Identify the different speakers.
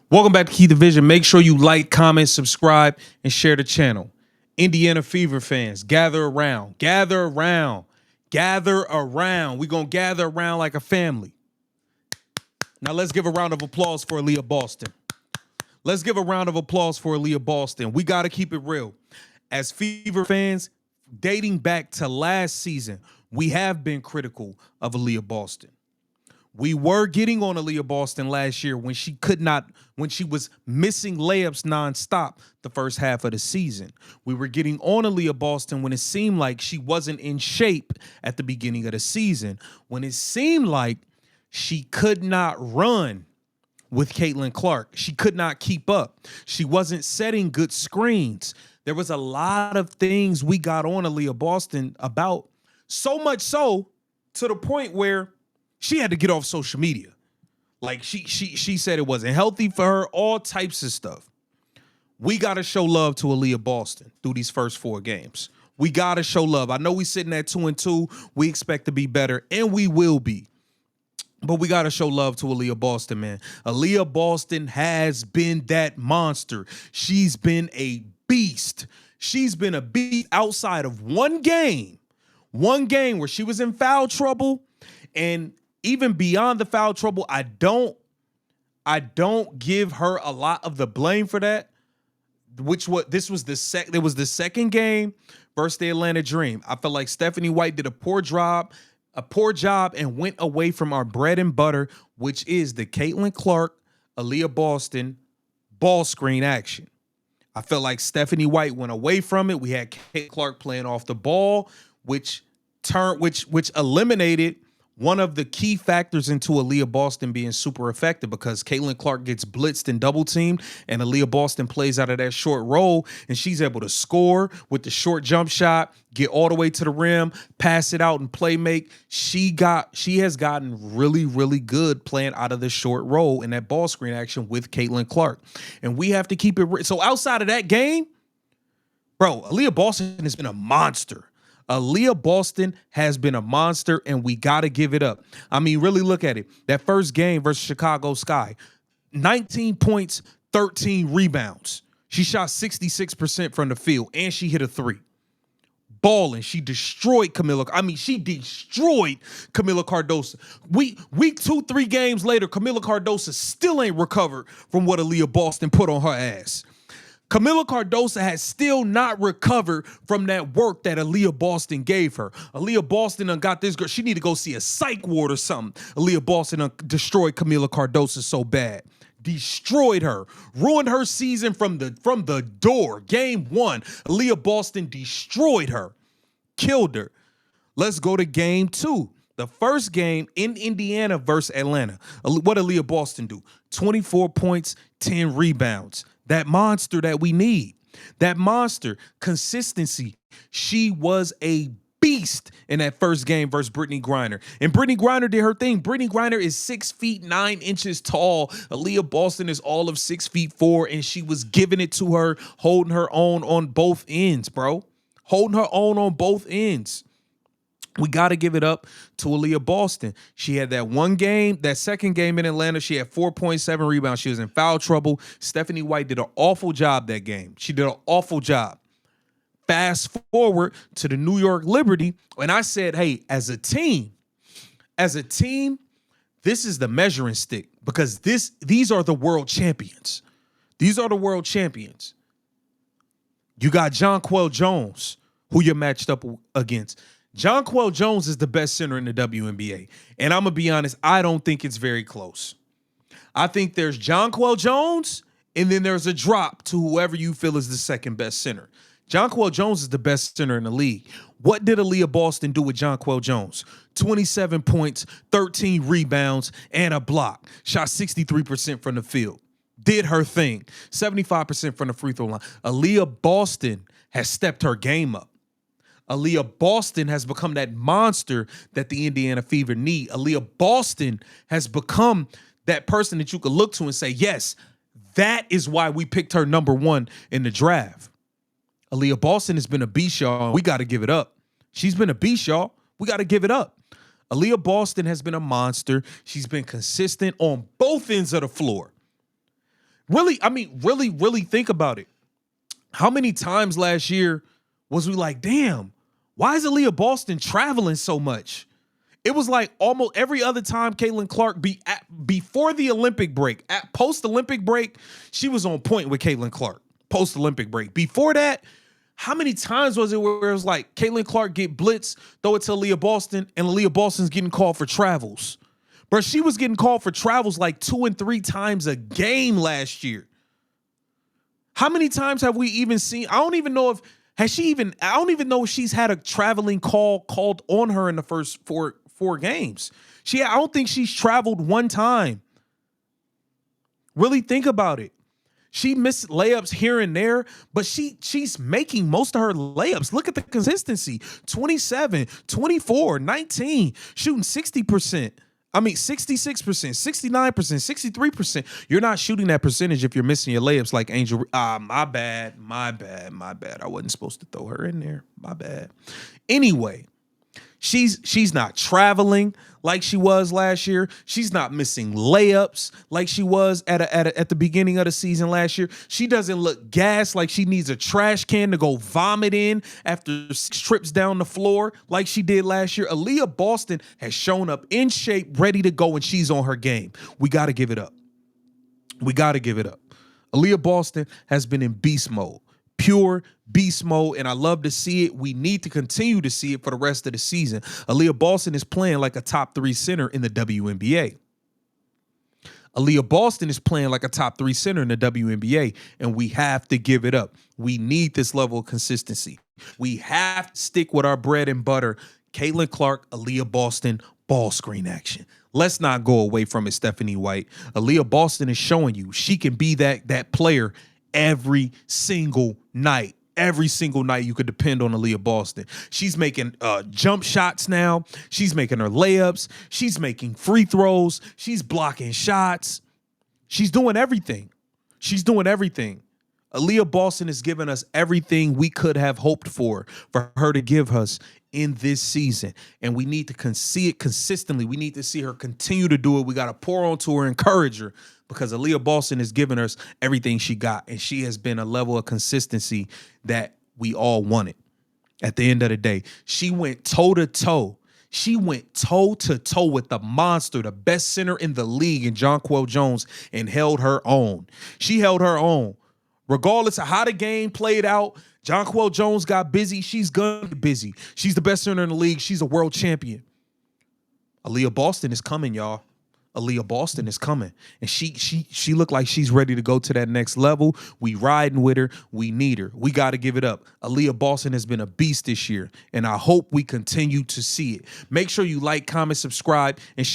Speaker 1: Welcome back to Key Division. Make sure you like, comment, subscribe, and share the channel. Indiana Fever fans, gather around. Gather around. Gather around. We're going to gather around like a family. Now let's give a round of applause for ALIYAH Boston. Let's give a round of applause for ALIYAH Boston. We got to keep it real. As Fever fans, dating back to last season, we have been critical of ALIYAH Boston. We were getting on ALIYAH Boston last year when she was missing layups nonstop the first half of the season. We were getting on ALIYAH Boston when it seemed like she wasn't in shape at the beginning of the season, when it seemed like she could not run with Caitlin Clark. She could not keep up. She wasn't setting good screens. There was a lot of things we got on ALIYAH Boston about, so much so to the point where she had to get off social media. Like she said it wasn't healthy for her, all types of stuff. We got to show love to ALIYAH Boston through these first 4 games. We got to show love. I know we sitting at 2-2. We expect to be better, and we will be. But we got to show love to ALIYAH Boston, man. ALIYAH Boston has been that monster. She's been a beast. She's been a beast outside of one game where she was in foul trouble. And even beyond the foul trouble, I don't give her a lot of the blame for that. It was the second game versus the Atlanta Dream. I felt like Stephanie White did a poor job and went away from our bread and butter, which is the Caitlin Clark, ALIYAH Boston ball screen action. I felt like Stephanie White went away from it. We had Caitlin Clark playing off the ball, which eliminated one of the key factors into ALIYAH Boston being super effective, because Caitlin Clark gets blitzed and double teamed, and ALIYAH Boston plays out of that short roll, and she's able to score with the short jump shot, get all the way to the rim, pass it out, and play make. She has gotten really, really good playing out of the short roll in that ball screen action with Caitlin Clark. And we have to keep it. So outside of that game, bro, ALIYAH Boston has been a monster. ALIYAH Boston has been a monster, and we got to give it up. I mean, really look at it. That first game versus Chicago Sky, 19 points, 13 rebounds. She shot 66% from the field, and she hit a 3. Balling. She destroyed Camila. I mean, she destroyed Camila Cardoso. Week 2-3 games later, Camila Cardoso still ain't recovered from what ALIYAH Boston put on her ass. Camila Cardoso has still not recovered from that work that ALIYAH Boston gave her. ALIYAH Boston done got this girl. She need to go see a psych ward or something. ALIYAH Boston done destroyed Camila Cardoso so bad. Destroyed her. Ruined her season from the door. Game 1, ALIYAH Boston destroyed her. Killed her. Let's go to game 2. The first game in Indiana versus Atlanta. What ALIYAH Boston do? 24 points, 10 rebounds. That monster that we need. That monster. Consistency. She was a beast in that first game versus Brittany Griner. And Brittany Griner did her thing. Brittany Griner is 6 feet 9 inches tall. ALIYAH Boston is all of 6 feet 4, and she was giving it to her, holding her own on both ends, bro. Holding her own on both ends. We got to give it up to ALIYAH Boston. She had that one game, that second game in Atlanta. She had 4.7 rebounds. She was in foul trouble. Stephanie White did an awful job that game. She did an awful job. Fast forward to the New York Liberty, and I said, hey, as a team, this is the measuring stick, because these are the world champions. These are the world champions. You got Jonquel Jones, who you're matched up against. Jonquel Jones is the best center in the WNBA. And I'm going to be honest, I don't think it's very close. I think there's Jonquel Jones, and then there's a drop to whoever you feel is the second best center. Jonquel Jones is the best center in the league. What did ALIYAH Boston do with Jonquel Jones? 27 points, 13 rebounds, and a block. Shot 63% from the field. Did her thing. 75% from the free throw line. ALIYAH Boston has stepped her game up. ALIYAH Boston has become that monster that the Indiana Fever need. ALIYAH Boston has become that person that you could look to and say, yes, that is why we picked her number 1 in the draft. ALIYAH Boston has been a beast, y'all. We got to give it up. She's been a beast, y'all. We got to give it up. ALIYAH Boston has been a monster. She's been consistent on both ends of the floor. Really, I mean, really think about it. How many times last year was we like, damn, why is Aaliyah Boston traveling so much? It was like almost every other time Caitlin Clark before the Olympic break, at post-Olympic break, she was on point with Caitlin Clark. Post-Olympic break. Before that, how many times was it where it was like Caitlin Clark get blitz, throw it to Aaliyah Boston, and Aaliyah Boston's getting called for travels? Bro, she was getting called for travels like 2 and 3 times a game last year. How many times have we even seen? I don't even know if I don't even know if she's had a traveling call called on her in the first four games. I don't think she's traveled one time. Really think about it. She missed layups here and there, but she's making most of her layups. Look at the consistency. 27, 24, 19, shooting 60%. I mean, 66%, 69%, 63%. You're not shooting that percentage if you're missing your layups like Angel. My bad. I wasn't supposed to throw her in there. My bad. Anyway, she's not traveling like she was last year. She's not missing layups like she was at the beginning of the season last year. She doesn't look gassed like she needs a trash can to go vomit in after 6 trips down the floor like she did last year. Aaliyah Boston has shown up in shape, ready to go, and she's on her game. We got to give it up. Aaliyah Boston has been in beast mode. Pure beast mode, and I love to see it. We need to continue to see it for the rest of the season. Aaliyah Boston is playing like a top 3 center in the WNBA. Aaliyah Boston is playing like a top 3 center in the WNBA, and we have to give it up. We need this level of consistency. We have to stick with our bread and butter. Caitlin Clark, Aaliyah Boston, ball screen action. Let's not go away from it, Stephanie White. Aaliyah Boston is showing you she can be that player every single night. Every single night you could depend on Aaliyah Boston. She's making jump shots now. She's making her layups. She's making free throws. She's blocking shots. She's doing everything. Aaliyah Boston has given us everything we could have hoped for her to give us in this season. And we need to see it consistently. We need to see her continue to do it. We got to pour onto her, encourage her, because Aaliyah Boston has given us everything she got. And she has been a level of consistency that we all wanted. At the end of the day, she went toe-to-toe. She went toe-to-toe with the monster, the best center in the league in Jonquel Jones, and held her own. She held her own. Regardless of how the game played out, Jonquel Jones got busy. She's gonna get busy. She's the best center in the league. She's a world champion. Aaliyah Boston is coming, y'all. Aaliyah Boston is coming. And she looked like she's ready to go to that next level. We riding with her. We need her. We got to give it up. Aaliyah Boston has been a beast this year, and I hope we continue to see it. Make sure you like, comment, subscribe, and share.